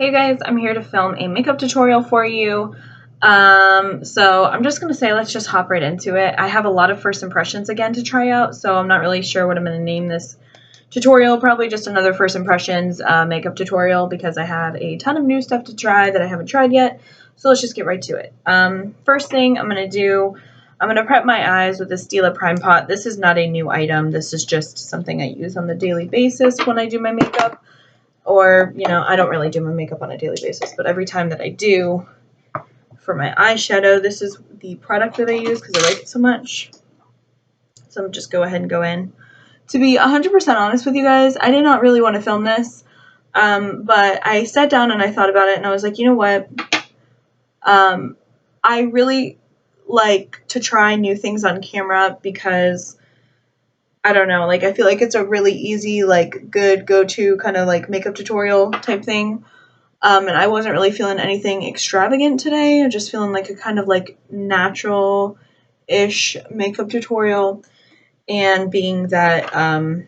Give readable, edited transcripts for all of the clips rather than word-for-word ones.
Hey guys, I'm here to film a makeup tutorial for you. So I'm just going to say let's just hop right into it. I have a lot of first impressions again to try out, so I'm not really sure what I'm going to name this tutorial. Probably just another first impressions makeup tutorial because I have a ton of new stuff to try that I haven't tried yet. So let's just get right to it. First thing I'm going to do, I'm going to prep my eyes with this Stila Prime Pot. This is not a new item. This is just something I use on the daily basis when I do my makeup. Or, you know, I don't really do my makeup on a daily basis, but every time that I do for my eyeshadow, this is the product that I use because I like it so much. So I'm just go ahead and go in. To be 100% honest with you guys, I did not really want to film this, but I sat down and I thought about it and I was like, you know what? I really like to try new things on camera because I don't know, like I feel like it's a really easy, like good go-to kind of like makeup tutorial type thing. And I wasn't really feeling anything extravagant today. I'm just feeling like a kind of like natural-ish makeup tutorial. And being that, I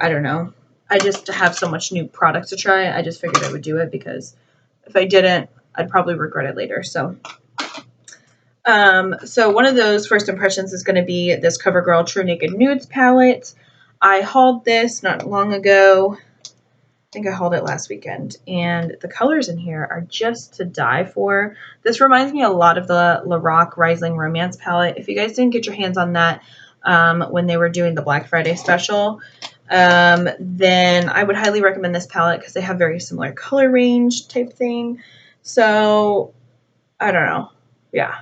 don't know, I just have so much new product to try, I just figured I would do it because if I didn't, I'd probably regret it later. So one of those first impressions is going to be this CoverGirl True Naked Nudes palette. I hauled this not long ago. I think I hauled it last weekend, and the colors in here are just to die for. This reminds me a lot of the Lorac Rising Romance palette. If you guys didn't get your hands on that when they were doing the Black Friday special, then I would highly recommend this palette because they have very similar color range type thing. So, I don't know. Yeah.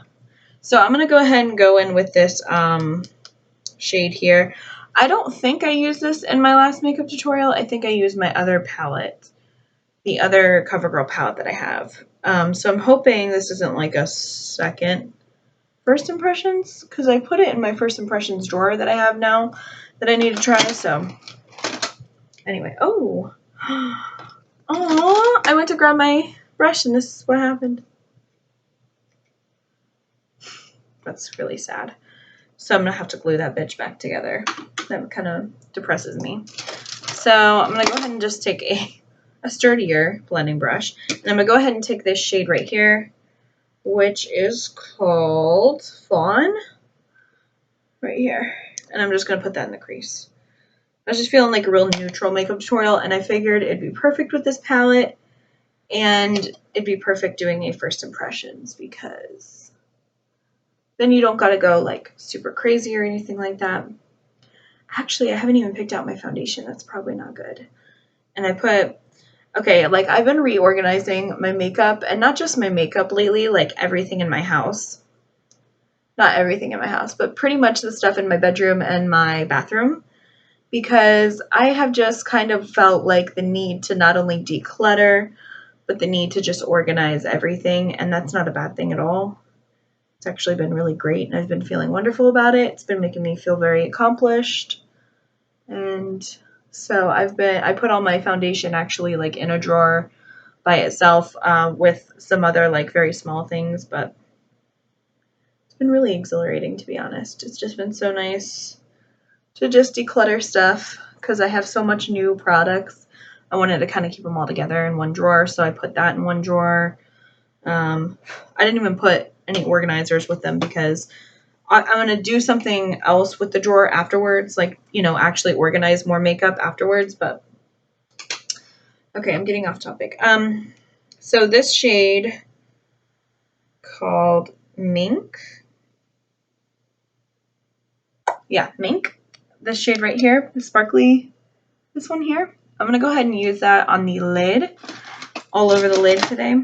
So I'm going to go ahead and go in with this shade here. I don't think I used this in my last makeup tutorial. I think I used my other palette, the other CoverGirl palette that I have. So I'm hoping this isn't like a second first impressions because I put it in my first impressions drawer that I have now that I need to try. So anyway, oh, I went to grab my brush and this is what happened. That's really sad. So I'm going to have to glue that bitch back together. That kind of depresses me. So I'm going to go ahead and just take a sturdier blending brush. And I'm going to go ahead and take this shade right here, which is called Fawn. Right here. And I'm just going to put that in the crease. I was just feeling like a real neutral makeup tutorial, and I figured it'd be perfect with this palette, and it'd be perfect doing a first impressions because then you don't gotta go like super crazy or anything like that. Actually, I haven't even picked out my foundation. That's probably not good. And I put, okay, like I've been reorganizing my makeup, and not just my makeup lately, like everything in my house. Not everything in my house, but pretty much the stuff in my bedroom and my bathroom. Because I have just kind of felt like the need to not only declutter, but the need to just organize everything. And that's not a bad thing at all. It's actually been really great, and I've been feeling wonderful about it. It's been making me feel very accomplished. And so I put all my foundation actually like in a drawer by itself with some other like very small things, but it's been really exhilarating, to be honest. It's just been so nice to just declutter stuff because I have so much new products. I wanted to kind of keep them all together in one drawer, so I put that in one drawer. I didn't even put any organizers with them because I'm going to do something else with the drawer afterwards, like, you know, actually organize more makeup afterwards, but okay, I'm getting off topic. So this shade called Mink. Yeah, Mink. This shade right here, the sparkly, this one here. I'm going to go ahead and use that on the lid, all over the lid today.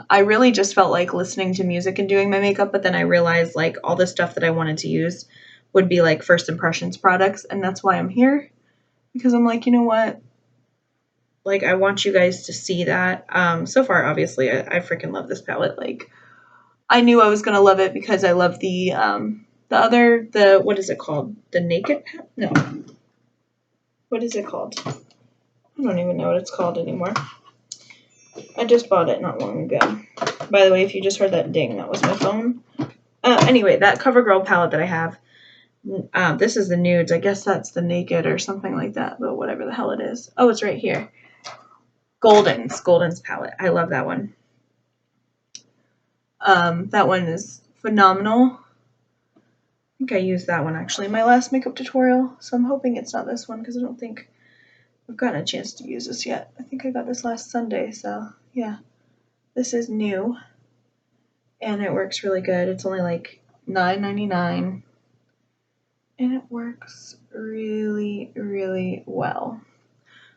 I really just felt like listening to music and doing my makeup, but then I realized like all the stuff that I wanted to use would be like first impressions products, and that's why I'm here, because I'm like, you know what? Like, I want you guys to see that. So far, obviously, I freaking love this palette. Like, I knew I was gonna love it because I love the what is it called? The Naked palette? No. What is it called? I don't even know what it's called anymore. I just bought it not long ago. By the way, if you just heard that ding, that was my phone. Anyway, that CoverGirl palette that I have, This is the nudes. I guess that's the naked or something like that, but whatever the hell it is. Oh, it's right here. Golden's palette. I love that one. That one is phenomenal. I think I used that one actually in my last makeup tutorial, so I'm hoping it's not this one because I don't think I've gotten a chance to use this yet. I think I got this last Sunday, so yeah. This is new, and it works really good. It's only like $9.99, and it works really, really well.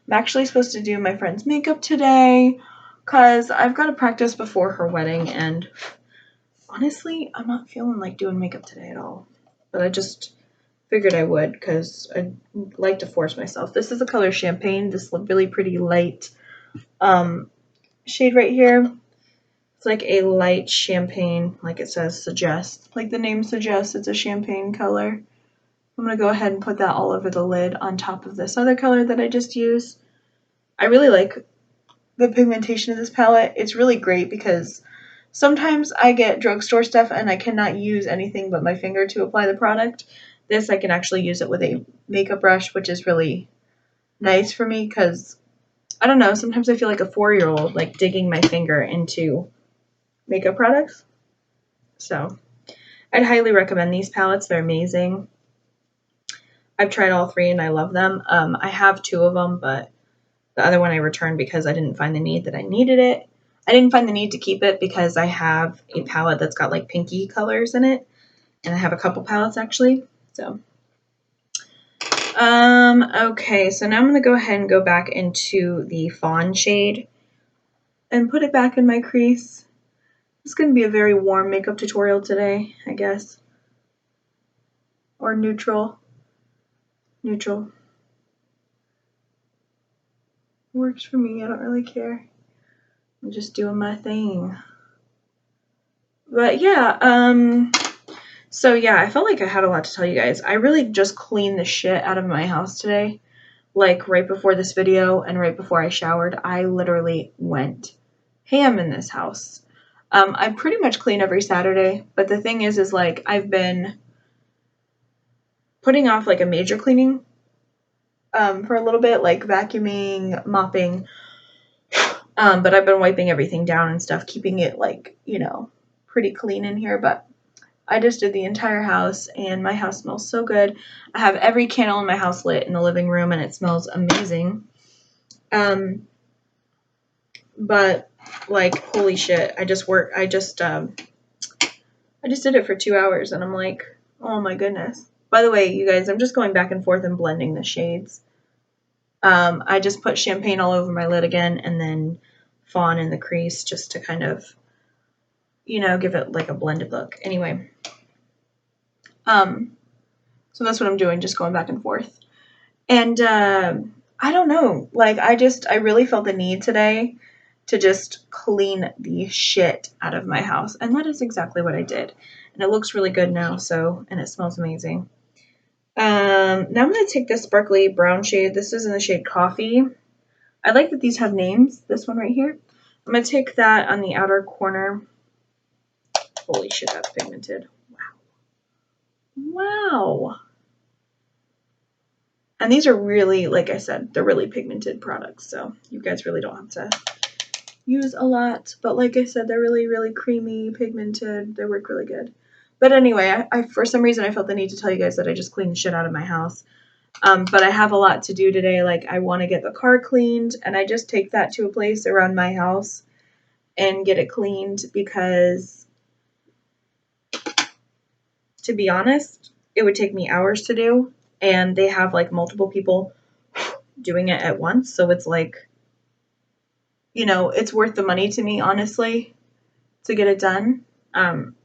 I'm actually supposed to do my friend's makeup today because I've got to practice before her wedding, and honestly, I'm not feeling like doing makeup today at all. But I just figured I would because I like to force myself. This is the color Champagne, this really pretty light shade right here. It's like a light champagne, like it says, suggest. Like the name suggests, it's a champagne color. I'm going to go ahead and put that all over the lid on top of this other color that I just used. I really like the pigmentation of this palette. It's really great because sometimes I get drugstore stuff and I cannot use anything but my finger to apply the product. This, I can actually use it with a makeup brush, which is really nice for me because, I don't know, sometimes I feel like a 4-year-old, like digging my finger into makeup products. So I'd highly recommend these palettes. They're amazing. I've tried all three and I love them. I have 2 of them, but the other one I returned because I didn't find the need that I needed it. I didn't find the need to keep it because I have a palette that's got like pinky colors in it. And I have a couple palettes actually. So, okay. So now I'm going to go ahead and go back into the fawn shade and put it back in my crease. It's going to be a very warm makeup tutorial today, I guess. Or neutral. Neutral. Works for me. I don't really care. I'm just doing my thing. But yeah, so yeah, I felt like I had a lot to tell you guys. I really just cleaned the shit out of my house today. Like right before this video and right before I showered, I literally went ham in this house. I pretty much clean every Saturday, but the thing is like I've been putting off like a major cleaning for a little bit, like vacuuming, mopping, but I've been wiping everything down and stuff, keeping it like, you know, pretty clean in here, but I just did the entire house and my house smells so good. I have every candle in my house lit in the living room and it smells amazing. But like, holy shit, I just did it for 2 hours and I'm like, oh my goodness. By the way, you guys, I'm just going back and forth and blending the shades. I just put champagne all over my lid again and then fawn in the crease just to kind of, you know, give it like a blended look. Anyway, so that's what I'm doing, just going back and forth. And I don't know, like I really felt the need today to just clean the shit out of my house. And that is exactly what I did. And it looks really good now, so, and it smells amazing. Now I'm going to take this sparkly brown shade. This is in the shade Coffee. I like that these have names. This one right here. I'm going to take that on the outer corner. Holy shit, that's pigmented. Wow. Wow. And these are really, like I said, they're really pigmented products. So you guys really don't have to use a lot. But like I said, they're really, really creamy, pigmented. They work really good. But anyway, I for some reason, I felt the need to tell you guys that I just cleaned the shit out of my house. But I have a lot to do today. Like I want to get the car cleaned and I just take that to a place around my house and get it cleaned because, to be honest, it would take me hours to do. And they have like multiple people doing it at once. So it's like, you know, it's worth the money to me, honestly, to get it done,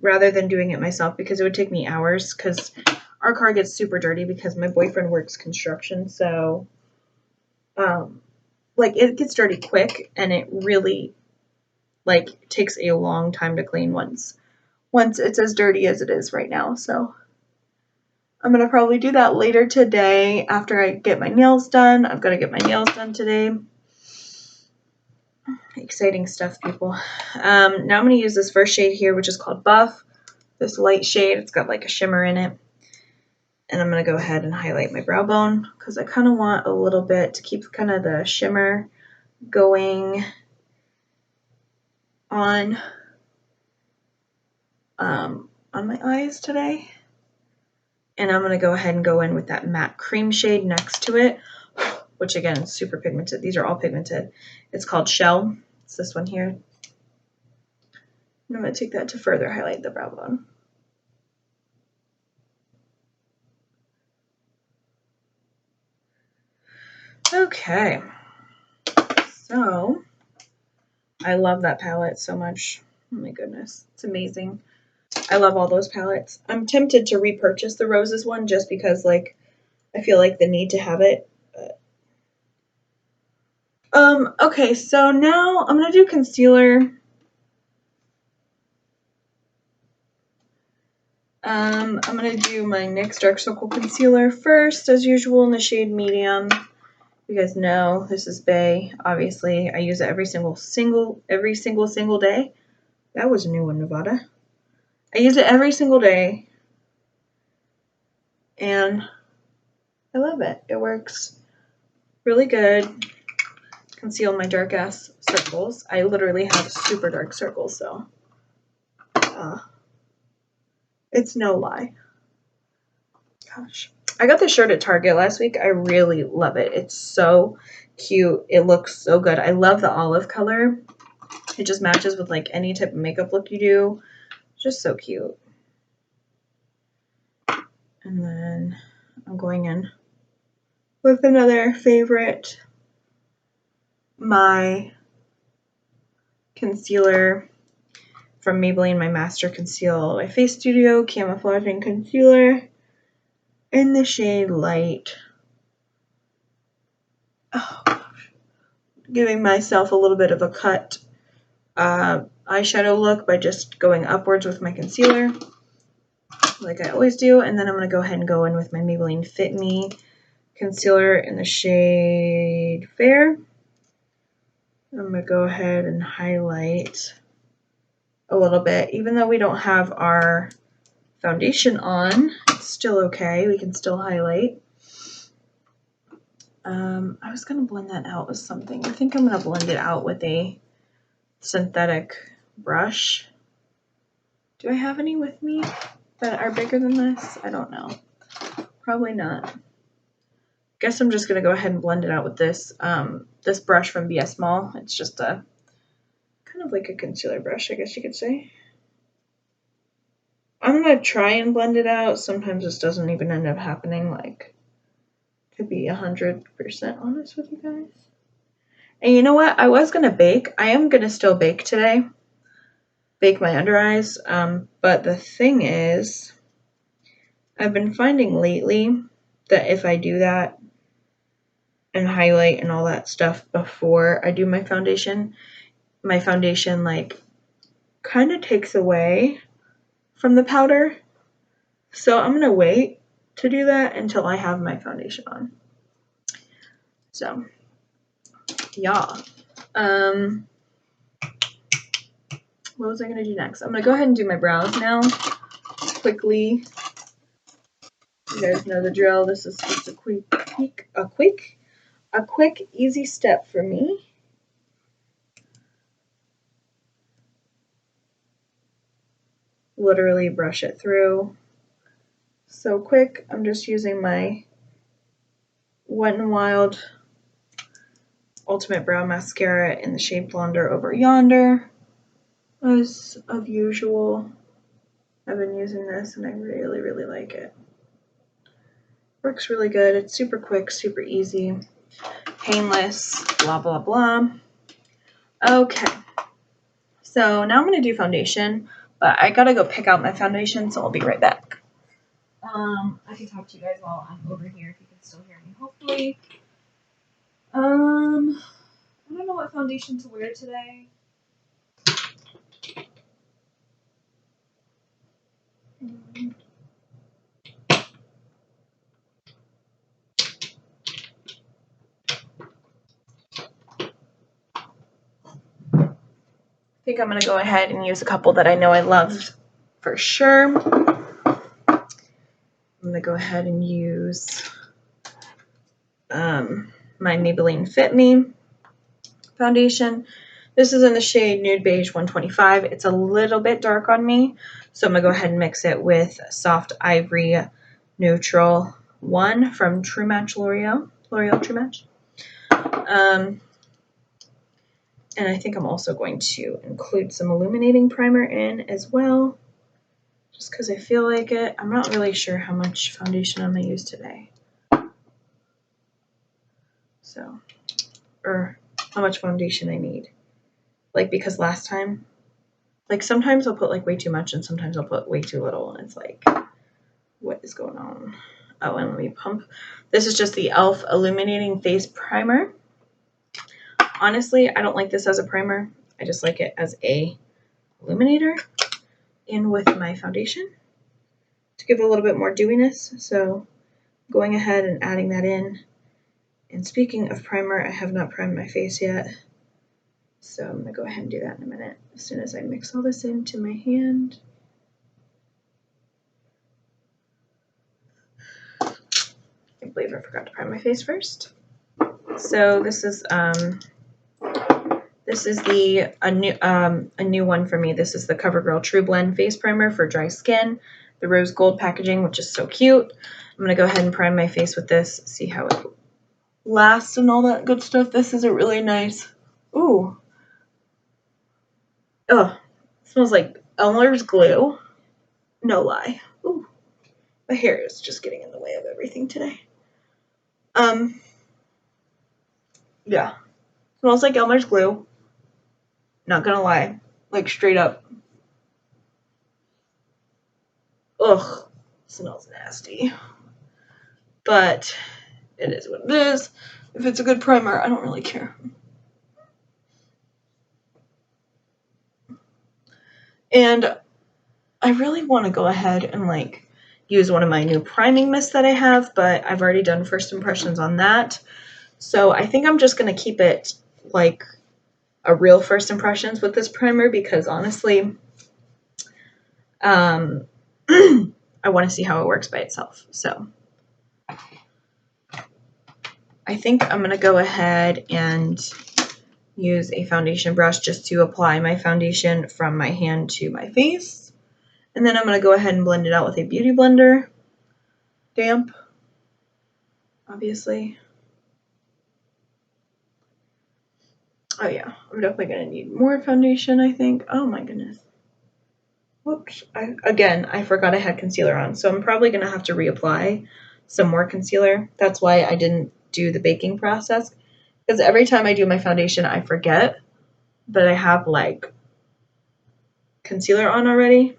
rather than doing it myself because it would take me hours because our car gets super dirty because my boyfriend works construction. So, like it gets dirty quick and it really like takes a long time to clean once it's as dirty as it is right now. So I'm going to probably do that later today after I get my nails done. I've got to get my nails done today. Exciting stuff, people. Now I'm going to use this first shade here, which is called Buff. This light shade. It's got like a shimmer in it. And I'm going to go ahead and highlight my brow bone because I kind of want a little bit to keep kind of the shimmer going on my eyes today. And I'm going to go ahead and go in with that matte cream shade next to it, which again is super pigmented. These are all pigmented. It's called Shell. It's this one here. And I'm going to take that to further highlight the brow bone. Okay. So, I love that palette so much. Oh my goodness. It's amazing. I love all those palettes. I'm tempted to repurchase the Roses one just because, like, I feel like the need to have it. Okay, so now I'm going to do concealer. I'm going to do my NYX Dark Circle Concealer first, as usual, in the shade Medium. You guys know this is Bay. Obviously, I use it every single day. That was a new one, Nevada. I use it every single day, and I love it. It works really good. Conceal my dark ass circles. I literally have super dark circles, so it's no lie. Gosh, I got this shirt at Target last week. I really love it. It's so cute. It looks so good. I love the olive color. It just matches with like any type of makeup look you do. It's just so cute. And then I'm going in with another favorite, my concealer from Maybelline, my Master Conceal by Face Studio Camouflaging Concealer in the shade Light. Oh, giving myself a little bit of a cut eyeshadow look by just going upwards with my concealer, like I always do. And then I'm going to go ahead and go in with my Maybelline Fit Me concealer in the shade Fair. I'm going to go ahead and highlight a little bit. Even though we don't have our foundation on, it's still okay. We can still highlight. I was going to blend that out with something. I think I'm going to blend it out with a synthetic brush. Do I have any with me that are bigger than this? I don't know. Probably not. Guess I'm just going to go ahead and blend it out with this this brush from BS Mall. It's just a kind of like a concealer brush, I guess you could say. I'm going to try and blend it out. Sometimes this doesn't even end up happening, like, to be 100% honest with you guys. And you know what? I was going to bake. I am going to still bake today. Bake my under eyes. But the thing is, I've been finding lately that if I do that and highlight and all that stuff before I do my foundation, like, kind of takes away from the powder. So I'm going to wait to do that until I have my foundation on. So, yeah. What was I going to do next? I'm going to go ahead and do my brows now. Quickly. You guys know the drill. This is just a quick, easy step for me. Literally brush it through. So quick. I'm just using my Wet n Wild Ultimate Brow Mascara in the shade Blonder Over Yonder. As of usual, I've been using this and I really, really like it. Works really good. It's super quick, super easy, painless, blah, blah, blah. Okay. So now I'm going to do foundation, but I got to go pick out my foundation, so I'll be right back. I can talk to you guys while I'm over here if you can still hear me, hopefully. I don't know what foundation to wear today. I think I'm going to go ahead and use a couple that I know I love for sure. I'm going to to go ahead and use my Maybelline Fit Me foundation. This is in the shade Nude Beige 125. It's a little bit dark on me, so I'm going to go ahead and mix it with Soft Ivory Neutral 1 from True Match L'Oreal True Match. And I think I'm also going to include some illuminating primer in as well, just because I feel like it. I'm not really sure how much foundation I'm going to use today. So, or how much foundation I need. Like, because last time, like sometimes I'll put like way too much and sometimes I'll put way too little, and it's like, what is going on? Oh, and let me pump. This is just the e.l.f. Illuminating Face Primer. Honestly, I don't like this as a primer. I just like it as a illuminator in with my foundation to give it a little bit more dewiness. So going ahead and adding that in. And speaking of primer, I have not primed my face yet. So I'm going to go ahead and do that in a minute as soon as I mix all this into my hand. I can't believe I forgot to prime my face first. So this is a new one for me. This is the CoverGirl True Blend Face Primer for dry skin, the rose gold packaging, which is so cute. I'm going to go ahead and prime my face with this, see how it lasts and all that good stuff. This is a really nice, ooh, oh, smells like Elmer's glue. No lie. Ooh, my hair is just getting in the way of everything today. Yeah, smells like Elmer's glue. Not gonna lie, like straight up. Ugh, smells nasty. But it is what it is. If it's a good primer, I don't really care. And I really want to go ahead and like use one of my new priming mists that I have, but I've already done first impressions on that. So I think I'm just going to keep it like a real first impressions with this primer because honestly, I want to see how it works by itself. So I think I'm going to go ahead and use a foundation brush just to apply my foundation from my hand to my face. And then I'm going to go ahead and blend it out with a beauty blender. Damp, obviously. Oh yeah, I'm definitely going to need more foundation, I think. Oh my goodness. Whoops. I forgot I had concealer on, so I'm probably going to have to reapply some more concealer. That's why I didn't do the baking process. Because every time I do my foundation, I forget that I have like concealer on already.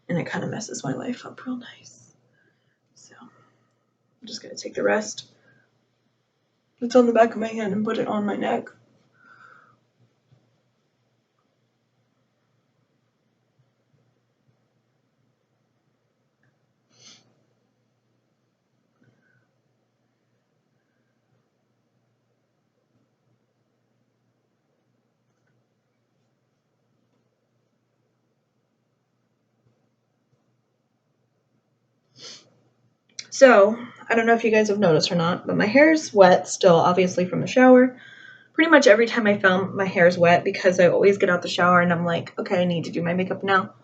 And it kind of messes my life up real nice. So I'm just going to take the rest that's on the back of my hand and put it on my neck. So, I don't know if you guys have noticed or not, but my hair is wet still, obviously from the shower. Pretty much every time I film, my hair is wet because I always get out the shower and I'm like, okay, I need to do my makeup now.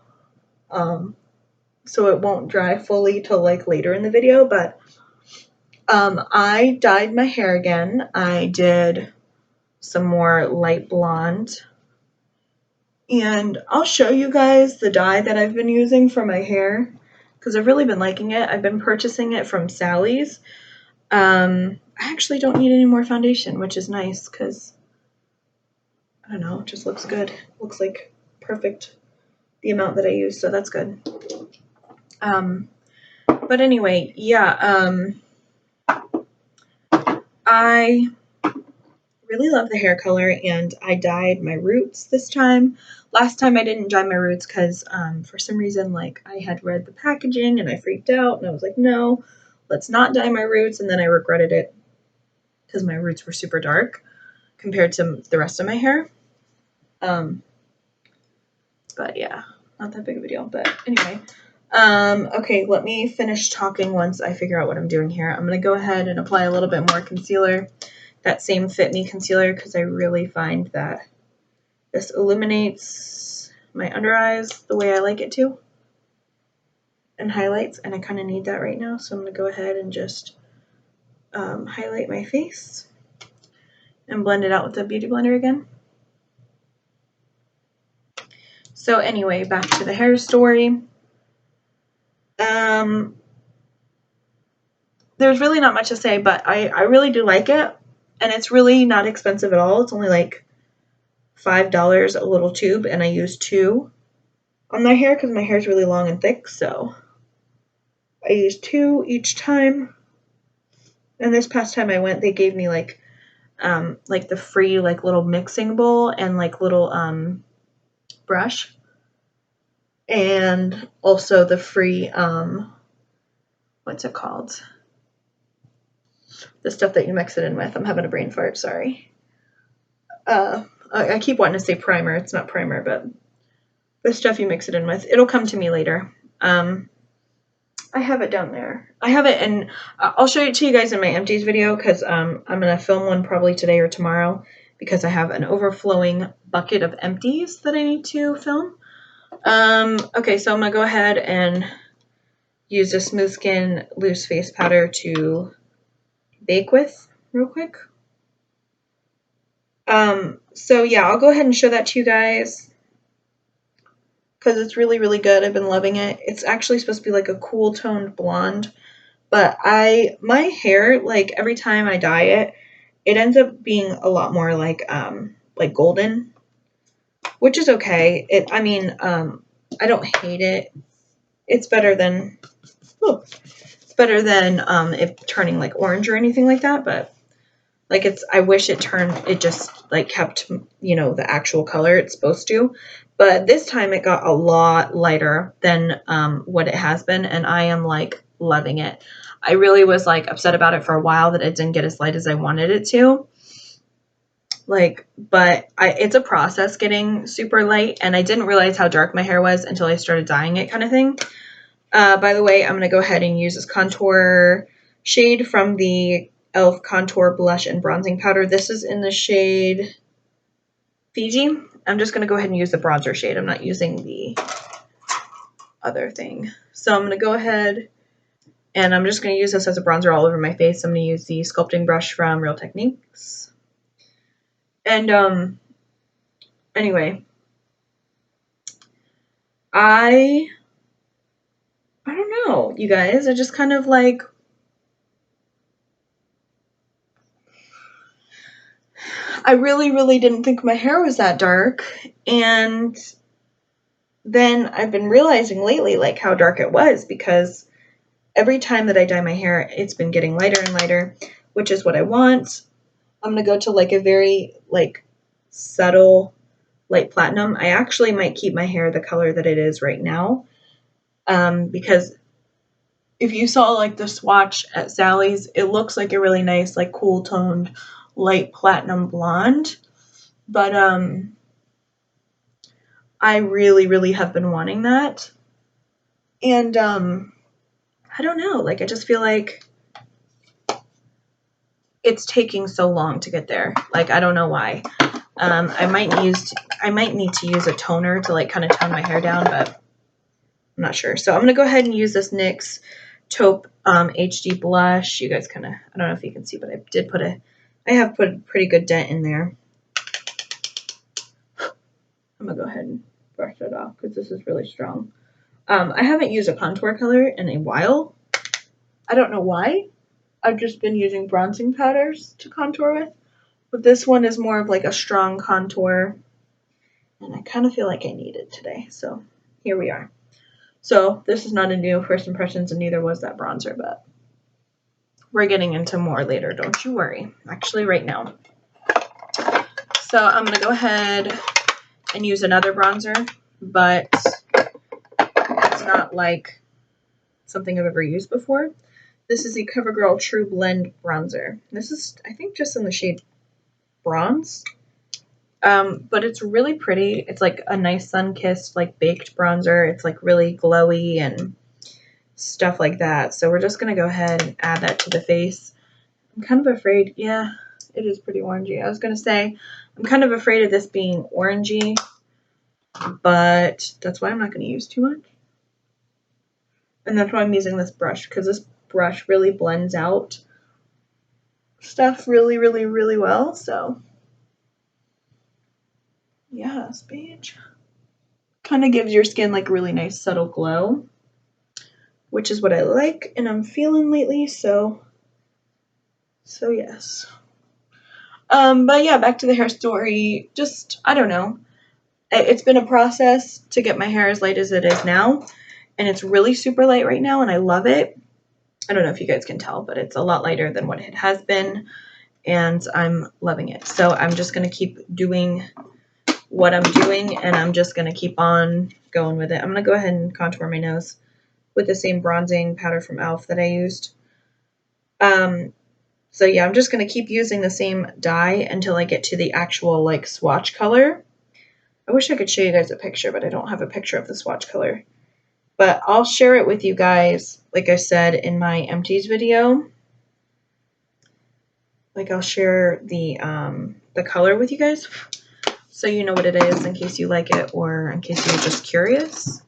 So it won't dry fully till like later in the video, but I dyed my hair again. I did some more light blonde. And I'll show you guys the dye that I've been using for my hair because I've really been liking it. I've been purchasing it from Sally's. I actually don't need any more foundation, which is nice because, I don't know, it just looks good. Looks like perfect the amount that I use, so that's good. But anyway, yeah, I really love the hair color and I dyed my roots this time. Last time I didn't dye my roots because for some reason like I had read the packaging and I freaked out and I was like, no, let's not dye my roots, and then I regretted it because my roots were super dark compared to the rest of my hair. But yeah, not that big of a deal. But anyway, Okay, let me finish talking once I figure out what I'm doing here. I'm going to go ahead and apply a little bit more concealer, that same Fit Me concealer, because I really find that this illuminates my under eyes the way I like it to, and highlights, and I kind of need that right now, so I'm going to go ahead and just highlight my face and blend it out with the Beauty Blender again. So anyway, back to the hair story. There's really not much to say, but I really do like it, and it's really not expensive at all. It's only like $5 a little tube, and I use 2 on my hair because my hair is really long and thick, so I use 2 each time. And this past time I went, they gave me like the free like little mixing bowl and like little brush, and also the free what's it called? The stuff that you mix it in with. I'm having a brain fart, sorry. I keep wanting to say primer. It's not primer, but the stuff you mix it in with. It'll come to me later. I have it down there. I have it, and I'll show it to you guys in my empties video, because I'm going to film one probably today or tomorrow, because I have an overflowing bucket of empties that I need to film. Okay, so I'm going to go ahead and use a Smooth Skin Loose Face Powder to bake with real quick. So yeah, I'll go ahead and show that to you guys, because it's really, really good. I've been loving it. It's actually supposed to be like a cool toned blonde, but my hair, like every time I dye it, it ends up being a lot more like golden, which is okay. I don't hate it. It's better than it turning like orange or anything like that, but like I wish it just like kept, the actual color it's supposed to. But this time it got a lot lighter than what it has been, and I am like loving it. I really was like upset about it for a while that it didn't get as light as I wanted it to. But it's a process getting super light, and I didn't realize how dark my hair was until I started dyeing it, kind of thing. By the way, I'm going to go ahead and use this contour shade from the e.l.f. Contour Blush and Bronzing Powder. This is in the shade Fiji. I'm just going to go ahead and use the bronzer shade. I'm not using the other thing. So I'm going to go ahead and I'm just going to use this as a bronzer all over my face. I'm going to use the sculpting brush from Real Techniques. And anyway, I don't know, you guys. I just kind of like, I really, really didn't think my hair was that dark, and then I've been realizing lately like how dark it was, because every time that I dye my hair, it's been getting lighter and lighter, which is what I want. I'm going to go to like a very like subtle light platinum. I actually might keep my hair the color that it is right now, because if you saw like the swatch at Sally's, it looks like a really nice like cool toned light platinum blonde. But I really, really have been wanting that. And I don't know, like I just feel like it's taking so long to get there. Like I don't know why. I might need to use a toner to like kind of tone my hair down, but I'm not sure. So I'm gonna go ahead and use this NYX Taupe HD blush. You guys kind of, I don't know if you can see, but I have put a pretty good dent in there. I'm gonna go ahead and brush that off because this is really strong. I haven't used a contour color in a while. I don't know why. I've just been using bronzing powders to contour with, but this one is more of like a strong contour, and I kind of feel like I need it today. So here we are. So this is not a new first impressions, and neither was that bronzer, but we're getting into more later. Don't you worry. Actually, right now. So I'm going to go ahead and use another bronzer, but it's not like something I've ever used before. This is the CoverGirl True Blend Bronzer. This is, I think, just in the shade Bronze. But it's really pretty. It's like a nice sun-kissed, like baked bronzer. It's like really glowy, and stuff like that. So we're just going to go ahead and add that to the face. I'm kind of afraid, yeah, it is pretty orangey. I was going to say, I'm kind of afraid of this being orangey, but that's why I'm not going to use too much. And that's why I'm using this brush, because this brush really blends out stuff really, really, really well. So, yes, beige. Kind of gives your skin like a really nice subtle glow, which is what I like and I'm feeling lately. So yes. But yeah, back to the hair story. Just, I don't know. It's been a process to get my hair as light as it is now. And it's really super light right now, and I love it. I don't know if you guys can tell, but it's a lot lighter than what it has been. And I'm loving it. So I'm just going to keep doing what I'm doing, and I'm just going to keep on going with it. I'm going to go ahead and contour my nose with the same bronzing powder from e.l.f. that I used. So yeah, I'm just going to keep using the same dye until I get to the actual like swatch color. I wish I could show you guys a picture, but I don't have a picture of the swatch color. But I'll share it with you guys, like I said, in my empties video. Like I'll share the color with you guys so you know what it is in case you like it or in case you're just curious.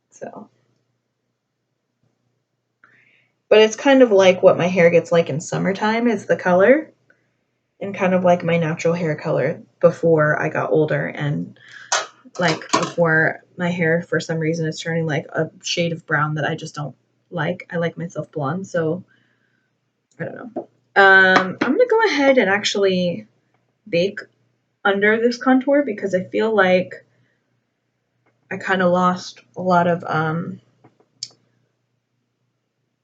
So. But it's kind of like what my hair gets like in summertime is the color, and kind of like my natural hair color before I got older, and like before my hair for some reason is turning like a shade of brown that I just don't like. I like myself blonde, so I don't know. I'm gonna go ahead and actually bake under this contour because I feel like I kind of lost a lot of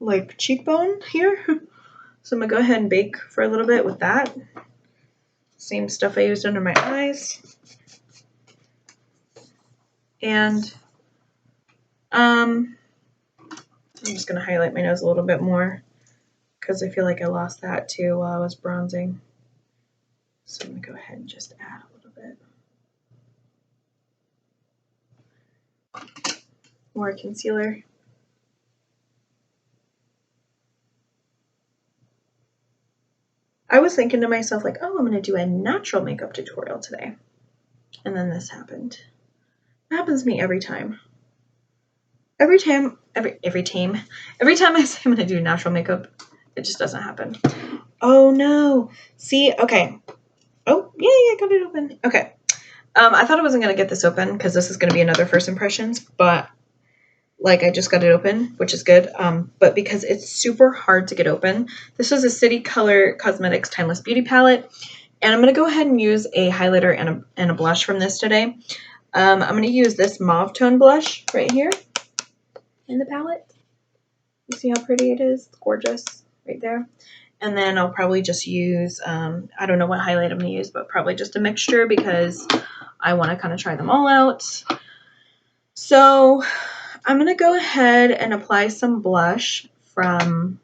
like cheekbone here. So I'm gonna go ahead and bake for a little bit with that. Same stuff I used under my eyes. And I'm just gonna highlight my nose a little bit more because I feel like I lost that too while I was bronzing. So I'm gonna go ahead and just add a little bit more concealer. I was thinking to myself like, oh, I'm gonna do a natural makeup tutorial today. And then this happened. It happens to me every time. Every time I say I'm gonna do natural makeup, it just doesn't happen. Oh no. See, okay. Oh, yeah, I got it open. Okay. I thought I wasn't gonna get this open because this is gonna be another first impressions, but like I just got it open, which is good. But because it's super hard to get open, this was a City Color Cosmetics Timeless Beauty Palette, and I'm gonna go ahead and use a highlighter and a blush from this today. I'm gonna use this mauve tone blush right here in the palette. You see how pretty it is? It's gorgeous right there. And then I'll probably just use, I don't know what highlight I'm going to use, but probably just a mixture because I want to kind of try them all out. So I'm going to go ahead and apply some blush from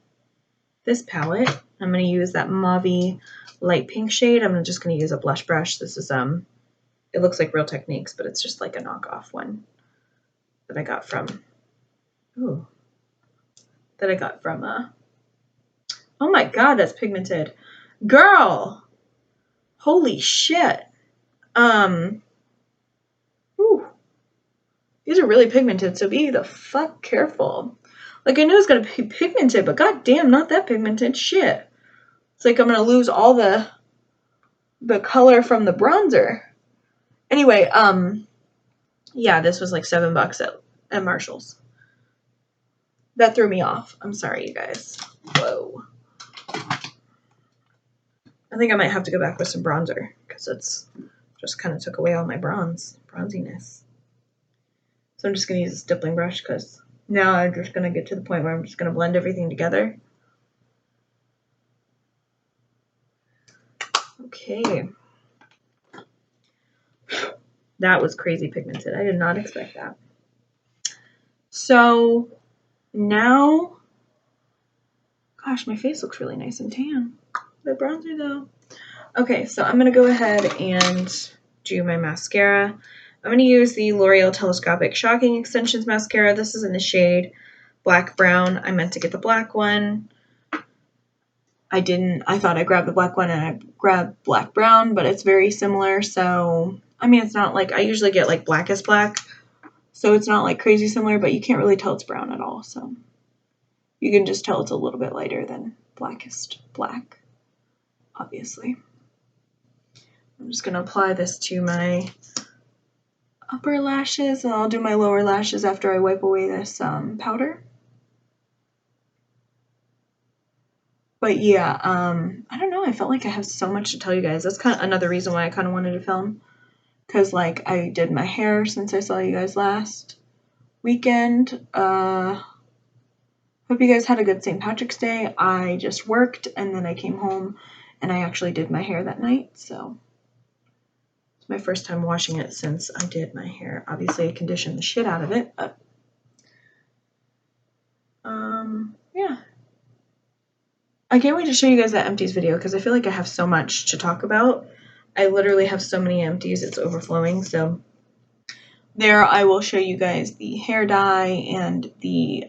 this palette. I'm going to use that mauve-y light pink shade. I'm just going to use a blush brush. This is, it looks like Real Techniques, but it's just like a knockoff one that I got from, oh my god, that's pigmented. Girl! Holy shit. Ooh. These are really pigmented, so be the fuck careful. Like, I know it's gonna be pigmented, but goddamn, not that pigmented. Shit. It's like I'm gonna lose all the color from the bronzer. Anyway, yeah, this was like $7 at Marshall's. That threw me off. I'm sorry, you guys. Whoa. I think I might have to go back with some bronzer because it's just kind of took away all my bronziness. So I'm just going to use a stippling brush because now I'm just going to get to the point where I'm just going to blend everything together. Okay. That was crazy pigmented. I did not expect that. So now, gosh, my face looks really nice and tan. The bronzer though. Okay, so I'm going to go ahead and do my mascara. I'm going to use the L'Oreal Telescopic Shocking Extensions Mascara. This is in the shade Black Brown. I meant to get the black one. I didn't. I thought I grabbed the black one and I grabbed Black Brown, but it's very similar. So, I mean, it's not like, I usually get like blackest black. So it's not like crazy similar, but you can't really tell it's brown at all. So you can just tell it's a little bit lighter than blackest black, obviously. I'm just going to apply this to my upper lashes, and I'll do my lower lashes after I wipe away this powder. But yeah, I don't know. I felt like I have so much to tell you guys. That's kind of another reason why I kind of wanted to film. Because, like, I did my hair since I saw you guys last weekend. Hope you guys had a good St. Patrick's Day. I just worked, and then I came home, and I actually did my hair that night. So it's my first time washing it since I did my hair. Obviously, I conditioned the shit out of it, but yeah. I can't wait to show you guys that empties video because I feel like I have so much to talk about. I literally have so many empties, it's overflowing. So there I will show you guys the hair dye and the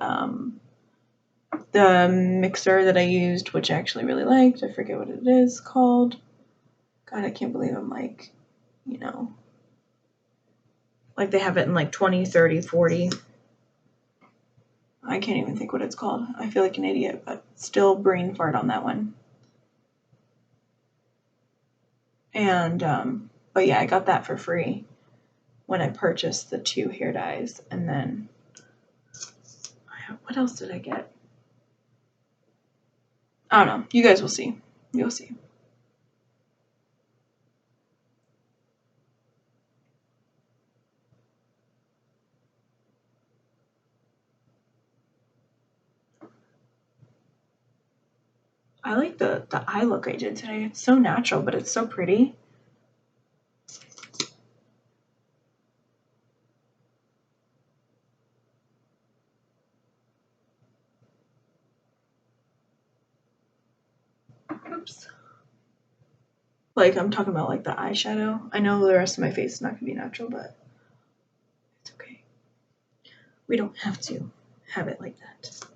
mixer that I used, which I actually really liked. I forget what it is called. God, I can't believe I'm like, you know, like they have it in like 20, 30, 40. I can't even think what it's called. I feel like an idiot, but still brain fart on that one. And, but yeah, I got that for free when I purchased the 2 hair dyes. And then, what else did I get? I don't know. You guys will see. You'll see. I like the eye look I did today. It's so natural, but it's so pretty. Oops. Like, I'm talking about like the eyeshadow. I know the rest of my face is not gonna be natural, but it's okay. We don't have to have it like that.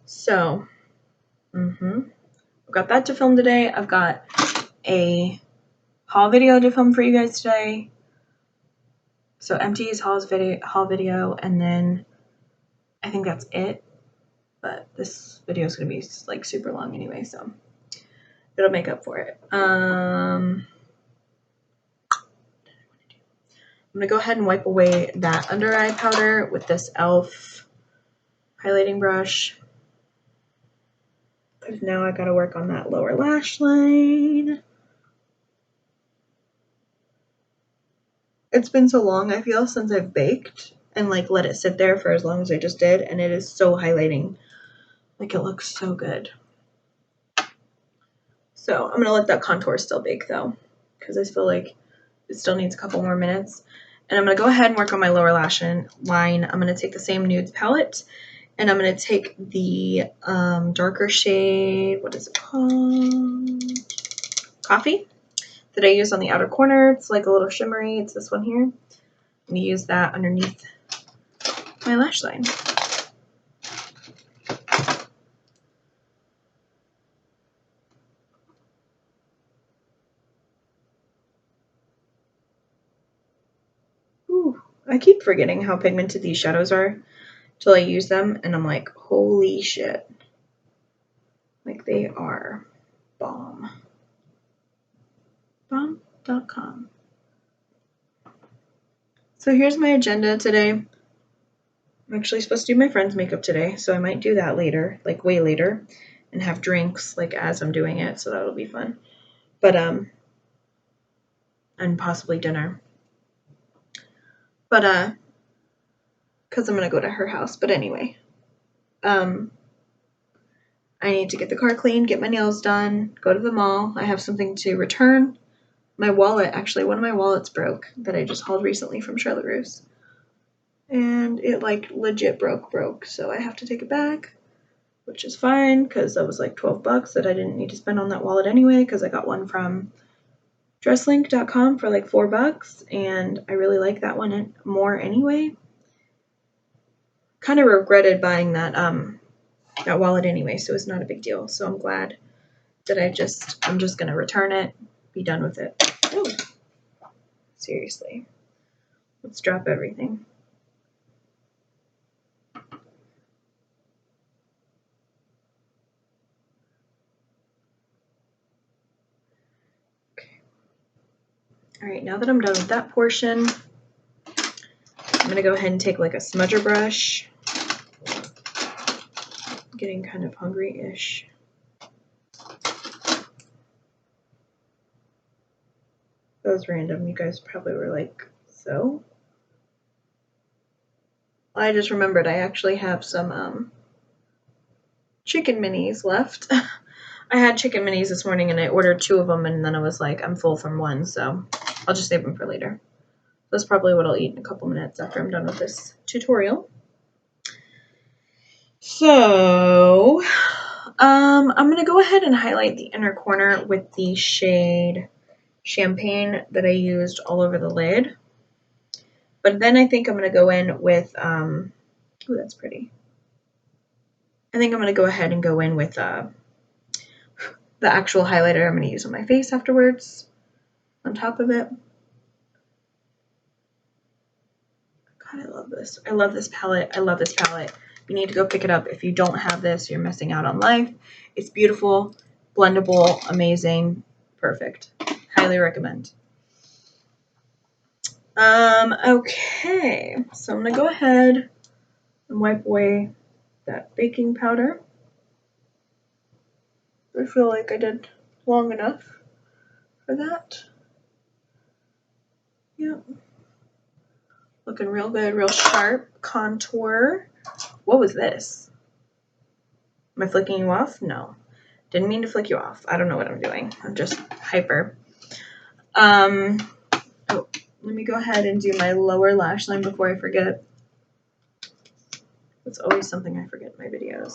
So, I've got that to film today. I've got a haul video to film for you guys today. So empties, haul video, and then I think that's it. But this video is gonna be like super long anyway, so it'll make up for it. I'm gonna go ahead and wipe away that under eye powder with this e.l.f. highlighting brush. Because now I gotta work on that lower lash line. It's been so long, I feel, since I've baked and like let it sit there for as long as I just did, and it is so highlighting. Like, it looks so good. So I'm gonna let that contour still bake though, because I feel like it still needs a couple more minutes. And I'm gonna go ahead and work on my lower lash line. I'm gonna take the same nudes palette, and I'm gonna take the darker shade, what is it called? Coffee, that I use on the outer corner. It's like a little shimmery. It's this one here. I'm gonna use that underneath my lash line. Ooh, I keep forgetting how pigmented these shadows are till I use them, and I'm like, holy shit. Like, they are bomb. Bomb.com. So here's my agenda today. I'm actually supposed to do my friend's makeup today, so I might do that later, like way later, and have drinks like as I'm doing it, so that'll be fun. But and possibly dinner. But because I'm gonna go to her house. But anyway, I need to get the car cleaned, get my nails done, go to the mall. I have something to return. My wallet, actually, one of my wallets broke that I just hauled recently from Charlotte Russe. And it like legit broke. So I have to take it back, which is fine because that was like $12 that I didn't need to spend on that wallet anyway because I got one from Dresslink.com for like $4, and I really like that one more anyway. Kind of regretted buying that that wallet anyway, so it's not a big deal. So I'm glad that I'm just gonna return it, be done with it. Ooh. Seriously. Let's drop everything. Okay. All right, now that I'm done with that portion, I'm gonna go ahead and take like a smudger brush. I'm getting kind of hungry-ish. That was random. You guys probably were like, so? I just remembered I actually have some chicken minis left. I had chicken minis this morning and I ordered 2 of them, and then I was like, I'm full from 1, so I'll just save them for later. That's probably what I'll eat in a couple minutes after I'm done with this tutorial. So, I'm going to go ahead and highlight the inner corner with the shade Champagne that I used all over the lid. But then I think I'm going to go in with, ooh, that's pretty. I think I'm going to go ahead and go in with the actual highlighter I'm going to use on my face afterwards on top of it. God, I love this. I love this palette. I love this palette. You need to go pick it up. If you don't have this, you're missing out on life. It's beautiful, blendable, amazing, perfect. Highly recommend. Okay, so I'm gonna go ahead and wipe away that baking powder. I feel like I did long enough for that. Yep. Looking real good, real sharp. Contour. What was this? Am I flicking you off? No. Didn't mean to flick you off. I don't know what I'm doing. I'm just hyper. Oh, let me go ahead and do my lower lash line before I forget. It's always something I forget in my videos.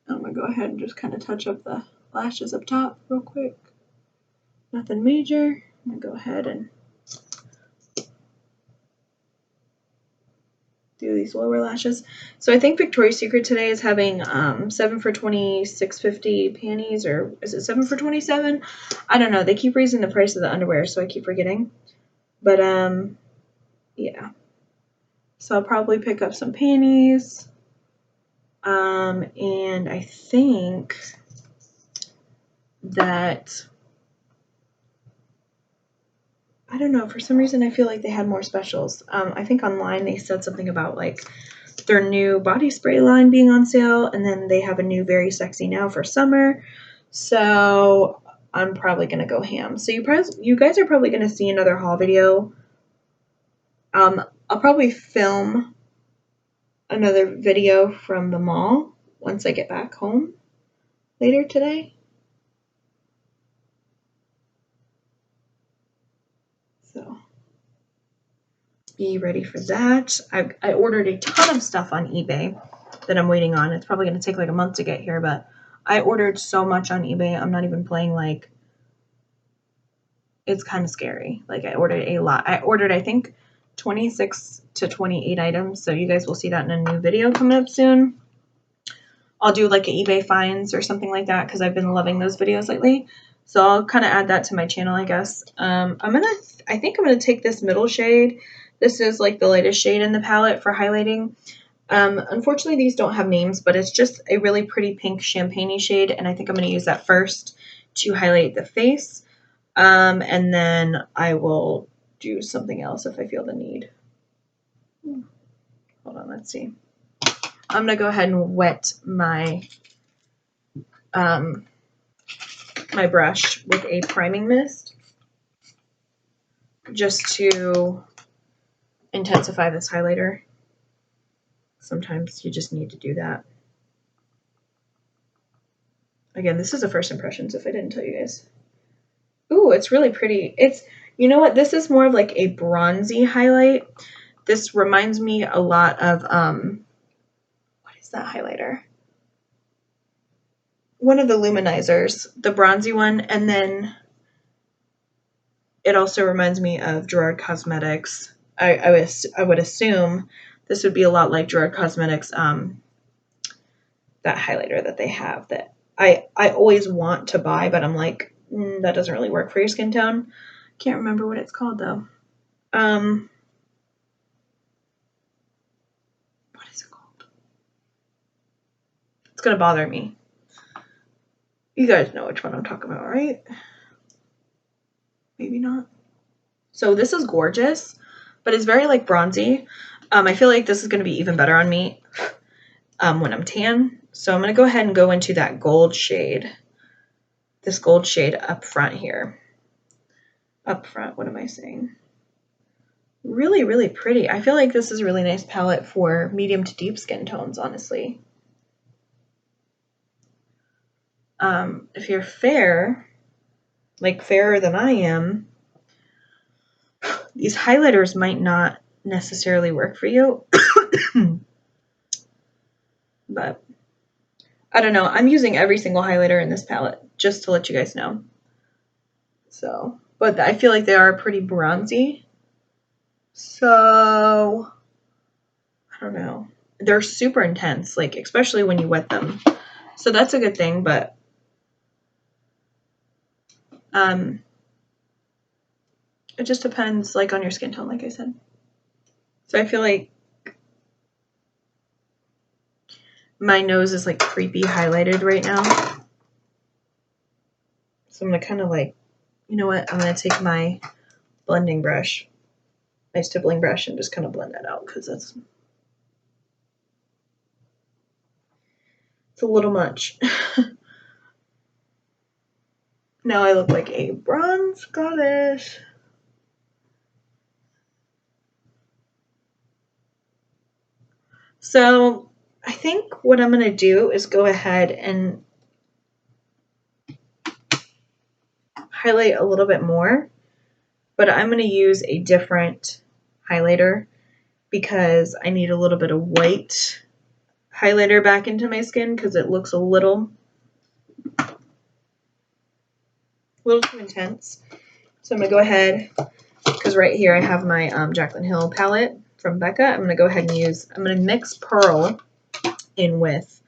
I'm going to go ahead and just kind of touch up the lashes up top real quick. Nothing major. I'm going to go ahead and do these lower lashes. So I think Victoria's Secret today is having 7 for $20, $6.50 panties, or is it 7 for $27? I don't know. They keep raising the price of the underwear, so I keep forgetting. But yeah. So I'll probably pick up some panties. And I think that, I don't know, for some reason I feel like they had more specials. I think online they said something about like their new body spray line being on sale, and then they have a new Very Sexy Now for summer. So I'm probably gonna go ham. So you guys are probably gonna see another haul video. I'll probably film another video from the mall once I get back home later today. So be ready for that. I ordered a ton of stuff on eBay that I'm waiting on. It's probably going to take like a month to get here, but I ordered so much on eBay. I'm not even playing. Like, it's kind of scary. Like, I ordered a lot. I ordered, I think, 26 to 28 items. So you guys will see that in a new video coming up soon. I'll do like an eBay finds or something like that because I've been loving those videos lately. So I'll kind of add that to my channel, I guess. I think I'm gonna take this middle shade. This is like the lightest shade in the palette for highlighting. Unfortunately, these don't have names, but it's just a really pretty pink champagne-y shade, and I think I'm gonna use that first to highlight the face. And then I will do something else if I feel the need. Hold on, let's see. I'm gonna go ahead and wet my my brush with a priming mist just to intensify this highlighter. Sometimes you just need to do that. Again, this is a first impressions if I didn't tell you guys. Ooh, it's really pretty. It's, you know what, this is more of like a bronzy highlight. This reminds me a lot of, what is that highlighter? One of the luminizers, the bronzy one, and then It also reminds me of Gerard Cosmetics. I would assume this would be a lot like Gerard Cosmetics, that highlighter that they have that I always want to buy, but I'm like, that doesn't really work for your skin tone. Can't remember what it's called though. What is it called? It's gonna bother me. You guys know which one I'm talking about, right? Maybe not. So this is gorgeous, but it's very like bronzy. I feel like this is gonna be even better on me when I'm tan. So I'm gonna go ahead and go into that gold shade. This gold shade up front here. Up front, what am I saying? Really, really pretty. I feel like this is a really nice palette for medium to deep skin tones, honestly. If you're fair, like fairer than I am, these highlighters might not necessarily work for you. But I don't know. I'm using every single highlighter in this palette, just to let you guys know. So, but I feel like they are pretty bronzy. So, I don't know. They're super intense, like especially when you wet them. So that's a good thing, but it just depends like on your skin tone, like I said. So I feel like my nose is like creepy highlighted right now. So I'm gonna kind of like, you know what? I'm gonna take my blending brush, my stippling brush, and just kind of blend that out because it's a little much. Now I look like a bronze goddess. So I think what I'm gonna do is go ahead and highlight a little bit more, but I'm gonna use a different highlighter because I need a little bit of white highlighter back into my skin because it looks a little too intense. So I'm gonna go ahead, because right here I have my Jaclyn Hill palette from Becca. I'm gonna go ahead and I'm gonna mix Pearl in with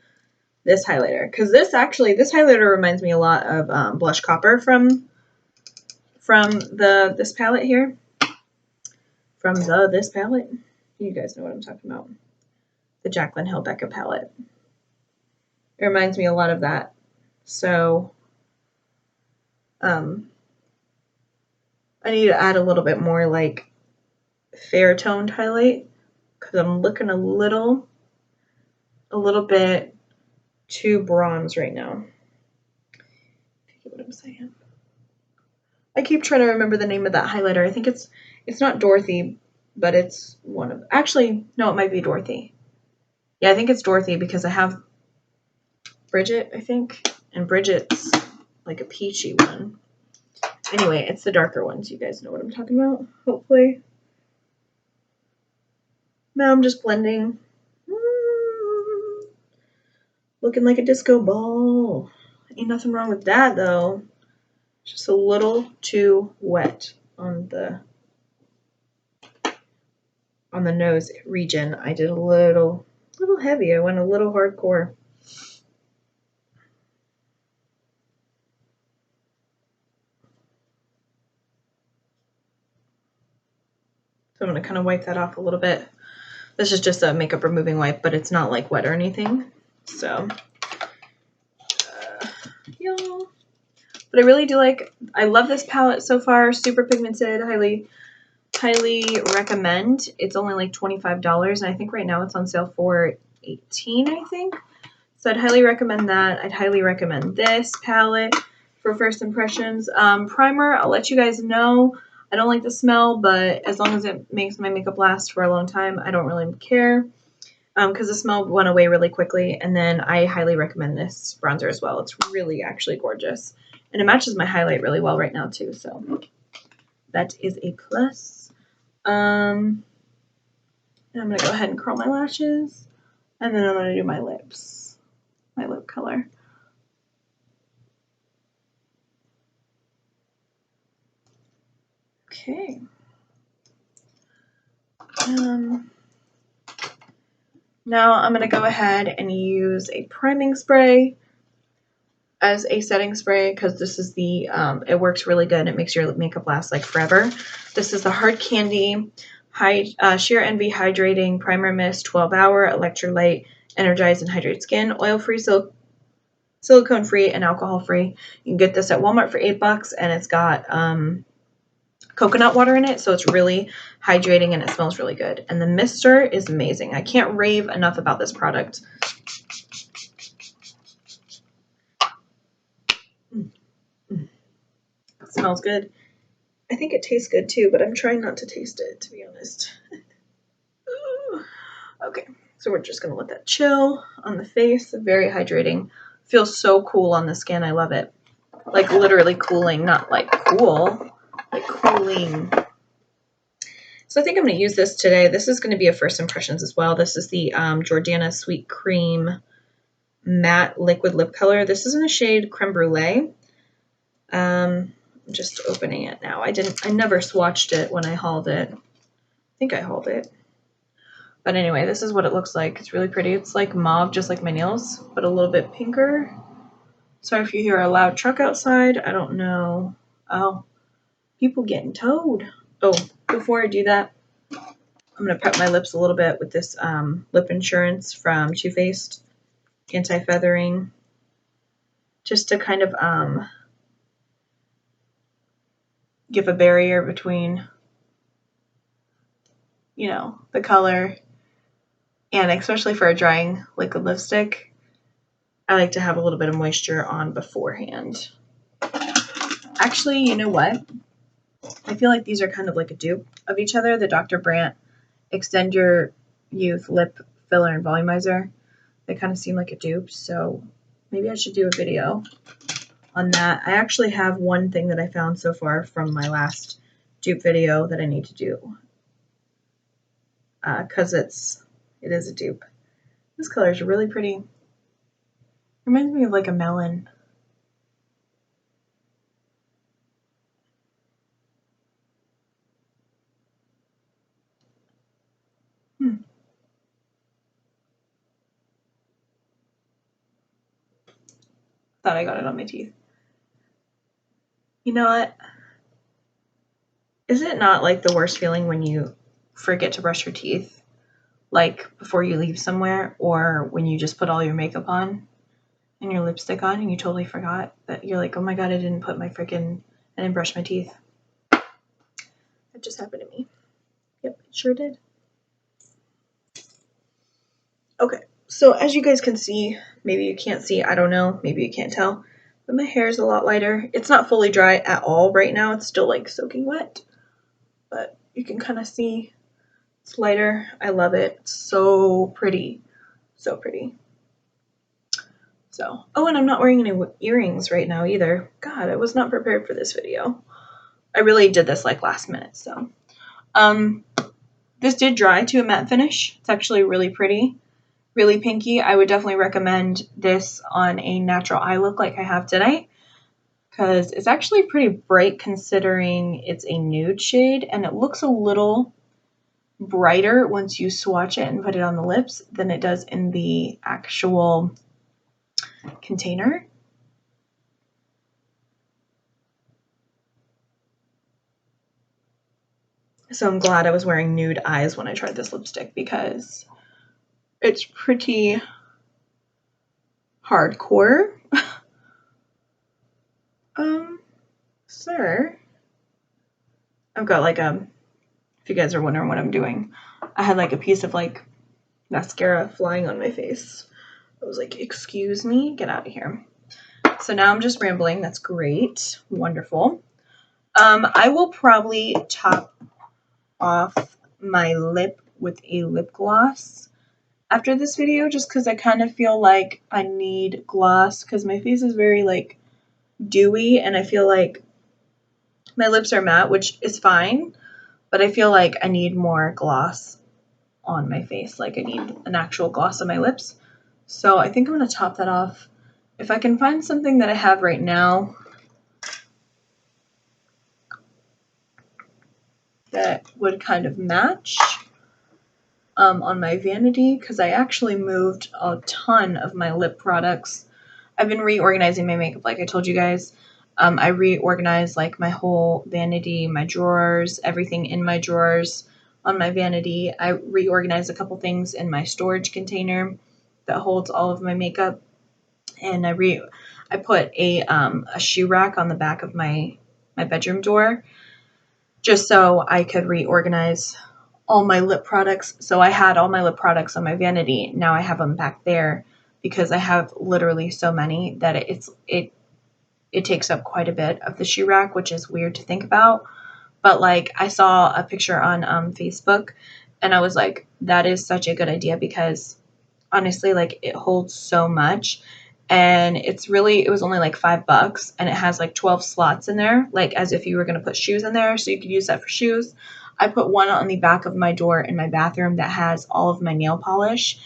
this highlighter because this highlighter reminds me a lot of Blush Copper from this palette here. This palette. You guys know what I'm talking about. The Jaclyn Hill Becca palette. It reminds me a lot of that. So I need to add a little bit more like fair toned highlight because I'm looking a little bit too bronze right now. What I'm saying. I keep trying to remember the name of that highlighter. I think it's not Dorothy, but it's one of, actually, no, it might be Dorothy. Yeah, I think it's Dorothy because I have Bridget, I think, and Bridget's like a peachy one. Anyway, it's the darker ones. You guys know what I'm talking about, hopefully. Now I'm just blending. Looking like a disco ball. Ain't nothing wrong with that, though. Just a little too wet on the nose region. I did a little heavy. I went a little hardcore. So I'm going to kind of wipe that off a little bit. This is just a makeup removing wipe, but it's not like wet or anything. So, yeah. But I really do I love this palette so far. Super pigmented, highly recommend. It's only like $25, and I think right now it's on sale for $18, I think. So I'd highly recommend that. I'd highly recommend this palette for first impressions. Primer, I'll let you guys know. I don't like the smell, but as long as it makes my makeup last for a long time, I don't really care. Because the smell went away really quickly. And then I highly recommend this bronzer as well. It's really actually gorgeous. And it matches my highlight really well right now too. So that is a plus. And I'm going to go ahead and curl my lashes. And then I'm going to do my lips. My lip color. Okay. Now I'm going to go ahead and use a priming spray as a setting spray because this is the, it works really good. It makes your makeup last like forever. This is the Hard Candy Sheer Envy Hydrating Primer Mist 12-hour Electrolyte Energize and Hydrate Skin, oil-free, silicone-free, and alcohol-free. You can get this at Walmart for $8, and it's got coconut water in it, so it's really hydrating and it smells really good. And the mister is amazing. I can't rave enough about this product. It smells good. I think it tastes good too, but I'm trying not to taste it, to be honest. Okay, so we're just going to let that chill on the face. Very hydrating. Feels so cool on the skin. I love it. Like literally cooling, not like cool, like cooling. So I think I'm going to use this today. This is going to be a first impressions as well. This is the Jordana Sweet Cream Matte Liquid Lip Color. This is in the shade Creme Brulee. I'm just opening it now. I never swatched it when I hauled it. I think I hauled it. But anyway, this is what it looks like. It's really pretty. It's like mauve, just like my nails, but a little bit pinker. Sorry if you hear a loud truck outside. I don't know. Oh, people getting towed. Oh, before I do that, I'm going to prep my lips a little bit with this Lip Insurance from Too Faced Anti-Feathering. Just to kind of give a barrier between, you know, the color. And especially for a drying liquid lipstick, I like to have a little bit of moisture on beforehand. Actually, you know what? I feel like these are kind of like a dupe of each other. The Dr. Brandt Extend Your Youth Lip Filler and Volumizer. They kind of seem like a dupe, so maybe I should do a video on that. I actually have one thing that I found so far from my last dupe video that I need to do because it is a dupe. This color is really pretty. Reminds me of like a melon. Thought I got it on my teeth. You know what? Is it not like the worst feeling when you forget to brush your teeth? Like before you leave somewhere, or when you just put all your makeup on and your lipstick on and you totally forgot that you're like, oh my god, I didn't brush my teeth. That just happened to me. Yep, it sure did. Okay, so as you guys can see, maybe you can't see, I don't know, maybe you can't tell, but my hair is a lot lighter. It's not fully dry at all right now. It's still like soaking wet, but you can kind of see it's lighter. I love it. It's so pretty. So pretty. So, oh, and I'm not wearing any earrings right now either. God, I was not prepared for this video. I really did this like last minute, so. This did dry to a matte finish. It's actually really pretty, really pinky. I would definitely recommend this on a natural eye look like I have today, because it's actually pretty bright considering it's a nude shade, and it looks a little brighter once you swatch it and put it on the lips than it does in the actual container. So I'm glad I was wearing nude eyes when I tried this lipstick because it's pretty hardcore. Sir, I've got like if you guys are wondering what I'm doing, I had like a piece of like mascara flying on my face. I was like, excuse me, get out of here. So now I'm just rambling. That's great. Wonderful. I will probably top off my lip with a lip gloss after this video, just because I kind of feel like I need gloss because my face is very like dewy and I feel like my lips are matte, which is fine, but I feel like I need more gloss on my face. Like I need an actual gloss on my lips. So I think I'm going to top that off. If I can find something that I have right now. would kind of match on my vanity, because I actually moved a ton of my lip products. I've been reorganizing my makeup, like I told you guys. I reorganized like my whole vanity, my drawers, everything in my drawers on my vanity. I reorganized a couple things in my storage container that holds all of my makeup, and I put a shoe rack on the back of my bedroom door, just so I could reorganize all my lip products. So I had all my lip products on my vanity. Now I have them back there because I have literally so many that it takes up quite a bit of the shoe rack, which is weird to think about. But like, I saw a picture on Facebook, and I was like, that is such a good idea, because honestly, like, it holds so much. And it was only like $5, and it has like 12 slots in there, like as if you were going to put shoes in there. So you could use that for shoes. I put one on the back of my door in my bathroom that has all of my nail polish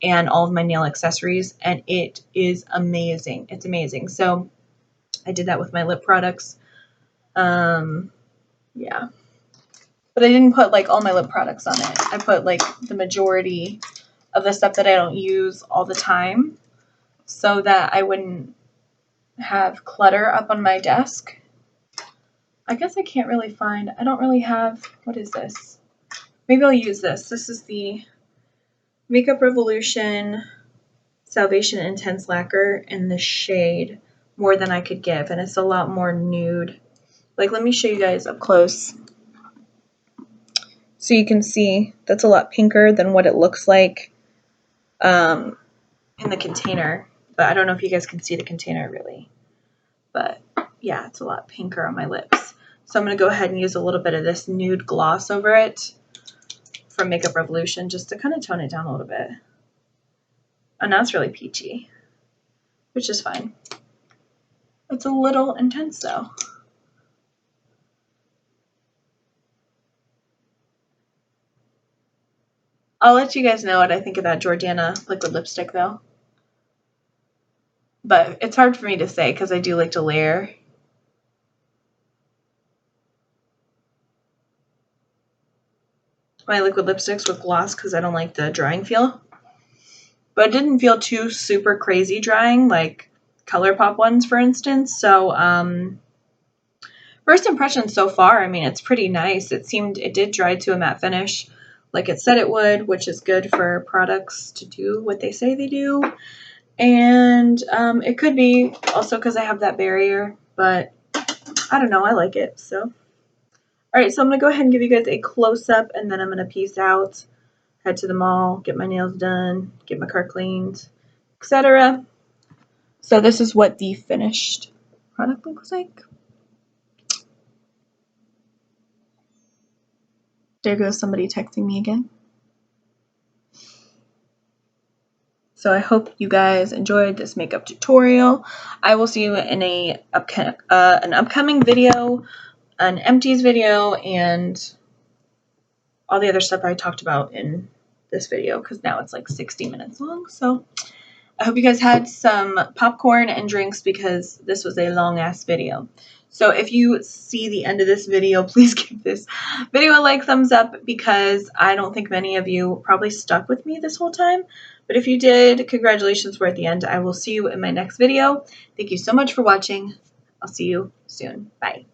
and all of my nail accessories, and it is amazing. It's amazing. So I did that with my lip products. Yeah. But I didn't put like all my lip products on it. I put like the majority of the stuff that I don't use all the time, so that I wouldn't have clutter up on my desk. I guess I can't really find, I don't really have, what is this? Maybe I'll use this. This is the Makeup Revolution Salvation Intense Lacquer in the shade More Than I Could Give, and it's a lot more nude. Like, let me show you guys up close. So you can see that's a lot pinker than what it looks like in the container. But I don't know if you guys can see the container really. But yeah, it's a lot pinker on my lips. So I'm going to go ahead and use a little bit of this nude gloss over it from Makeup Revolution, just to kind of tone it down a little bit. Oh, now it's really peachy, which is fine. It's a little intense though. I'll let you guys know what I think of that Jordana liquid lipstick though. But it's hard for me to say because I do like to layer. My liquid lipsticks with gloss because I don't like the drying feel. But it didn't feel too super crazy drying like ColourPop ones, for instance. So first impression so far, I mean, it's pretty nice. It did dry to a matte finish like it said it would, which is good for products to do what they say they do. And it could be also because I have that barrier, but I don't know. I like it. So, all right. So I'm going to go ahead and give you guys a close-up, and then I'm going to peace out, head to the mall, get my nails done, get my car cleaned, etc. So this is what the finished product looks like. There goes somebody texting me again. So I hope you guys enjoyed this makeup tutorial. I will see you in an upcoming video, an empties video, and all the other stuff I talked about in this video, because now it's like 60 minutes long. So I hope you guys had some popcorn and drinks, because this was a long ass video. So if you see the end of this video, please give this video a like, thumbs up, because I don't think many of you probably stuck with me this whole time. But if you did, congratulations, we're at the end. I will see you in my next video. Thank you so much for watching. I'll see you soon. Bye.